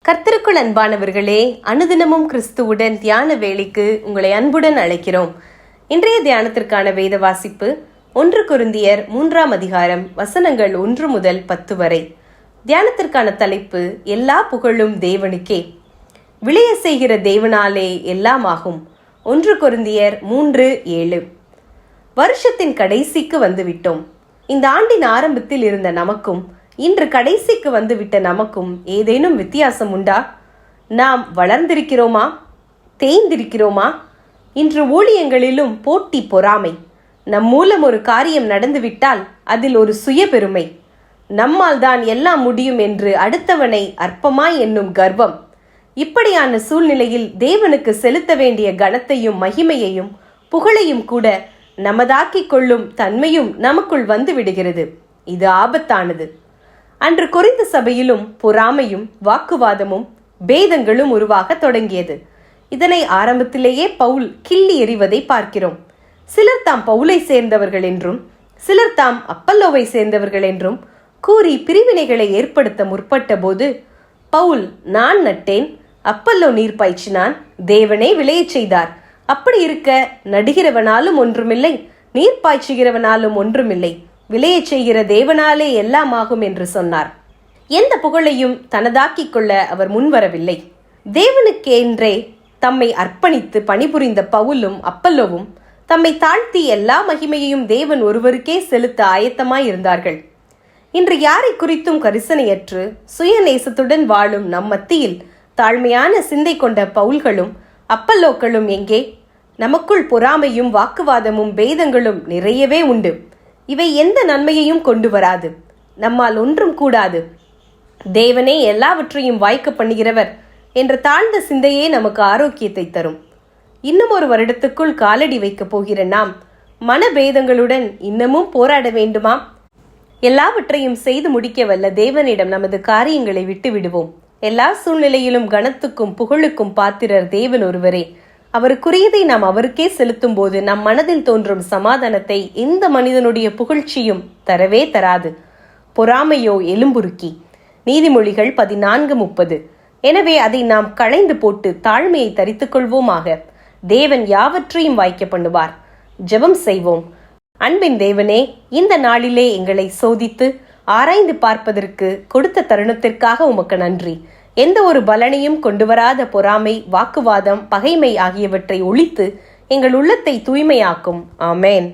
கர்த்தருக்குள் அன்பானவர்களே, அனுதினமும் கிறிஸ்துவுடன் தியான வேளைக்கு உங்களை அன்புடன் அழைக்கிறோம். இன்றைய தியானத்திற்கான வேத வாசிப்பு 1 கொரிந்தியர் 3ஆம் அதிகாரம் வசனங்கள் 1 முதல் 10 வரை. தியானத்திற்கான தலைப்பு, எல்லா புகழும் தேவனுக்கே. விளைய செய்கிற தேவனாலே எல்லாம் ஆகும். 1 கொரிந்தியர் 3:7. வருஷத்தின் கடைசிக்கு வந்துவிட்டோம். இந்த ஆண்டின் ஆரம்பத்தில் இருந்த நமக்கும் இன்று கடைசிக்கு வந்துவிட்ட நமக்கும் ஏதேனும் வித்தியாசம் உண்டா? நாம் வளர்ந்திருக்கிறோமா? தேய்ந்திருக்கிறோமா? இன்று ஊழியங்களிலும் போட்டி, பொறாமை. நம் மூலம் ஒரு காரியம் நடந்துவிட்டால் அதில் ஒரு சுய பெருமை. நம்மால் தான் எல்லாம் முடியும் என்று அடுத்தவனை அற்பமாய் என்னும் கர்வம். இப்படியான சூழ்நிலையில் தேவனுக்கு செலுத்த வேண்டிய கனத்தையும் மகிமையையும் புகழையும் கூட நமதாக்கிக் கொள்ளும் தன்மையும் நமக்குள் வந்து விடுகிறது. இது ஆபத்தானது. அன்று கொரிந்து சபையிலும் பொறாமையும் வாக்குவாதமும் பேதங்களும் உருவாக தொடங்கியது. இதனை ஆரம்பத்திலேயே பவுல் கிள்ளி எறிவதை பார்க்கிறோம். சிலர் தாம் பவுலை சேர்ந்தவர்கள் என்றும் சிலர் தாம் அப்பல்லோவை சேர்ந்தவர்கள் என்றும் கூறி பிரிவினைகளை ஏற்படுத்த முற்பட்ட போது பவுல், நான் நட்டேன், அப்பல்லோ நீர் பாய்ச்சினான், தேவனே விளையச் செய்தார். அப்படி இருக்க நடுகிறவனாலும் ஒன்றுமில்லை, நீர் பாய்ச்சுகிறவனாலும் ஒன்றுமில்லை, விளையச் செய்கிற தேவனாலே எல்லாம் ஆகும் என்று சொன்னார். எந்த புகழையும் தனதாக்கிக் கொள்ள அவர் முன்வரவில்லை. தேவனுக்கென்றே தம்மை அர்ப்பணித்து பணிபுரிந்த பவுலும் அப்பல்லோவும் தம்மை தாழ்த்தி எல்லா மகிமையையும் தேவன் ஒருவருக்கே செலுத்த ஆயத்தமாய் இருந்தார்கள். இன்று யாரை குறித்தும் கரிசனையற்று சுயநேசத்துடன் வாழும் நம் மத்தியில் தாழ்மையான சிந்தை கொண்ட பவுல்களும் அப்பல்லோக்களும் எங்கே? நமக்குள் பொறாமையும் வாக்குவாதமும் பேதங்களும் நிறையவே உண்டு. இவை எந்த நன்மையையும் கொண்டு வராது. நம்மால் ஒன்றும் கூடாது. தேவனே எல்லாவற்றையும் வாய்க்க பண்ணுகிறவர் என்ற தாழ்ந்த சிந்தையே நமக்கு ஆரோக்கியத்தை தரும். இன்னும் ஒரு வருடத்துக்குள் காலடி வைக்கப் போகிற நாம் மனபேதங்களுடன் இன்னமும் போராட வேண்டுமா? எல்லாவற்றையும் செய்து முடிக்க வல்ல தேவனிடம் நமது காரியங்களை விட்டு விடுவோம். எல்லா சூழ்நிலையிலும் கனத்துக்கும் புகழுக்கும் பாத்திரர் தேவன் ஒருவரே. அவருக்குரியதை நாம் அவருக்கே செலுத்தும் போது நம் மனதில் தோன்றும் சமாதானத்தை எந்த மனிதனுடைய புகழ்ச்சியும் தரவே தராது. பொறாமையோ எலும்புருக்கி. நீதிமொழிகள் 14:30. எனவே அதை நாம் களைந்து போட்டு தாழ்மையை தரித்துக் கொள்வோமாக. தேவன் யாவற்றையும் வாய்க்க பண்ணுவார். ஜெபம் செய்வோம். அன்பின் தேவனே, இந்த நாளிலே எங்களை சோதித்து ஆராய்ந்து பார்ப்பதற்கு கொடுத்த தருணத்திற்காக உமக்கு நன்றி. எந்த ஒரு பலனையும் கொண்டு வராத பொறாமை, வாக்குவாதம், பகைமை ஆகியவற்றை ஒழித்து எங்கள் உள்ளத்தை தூய்மையாக்கும். ஆமேன்.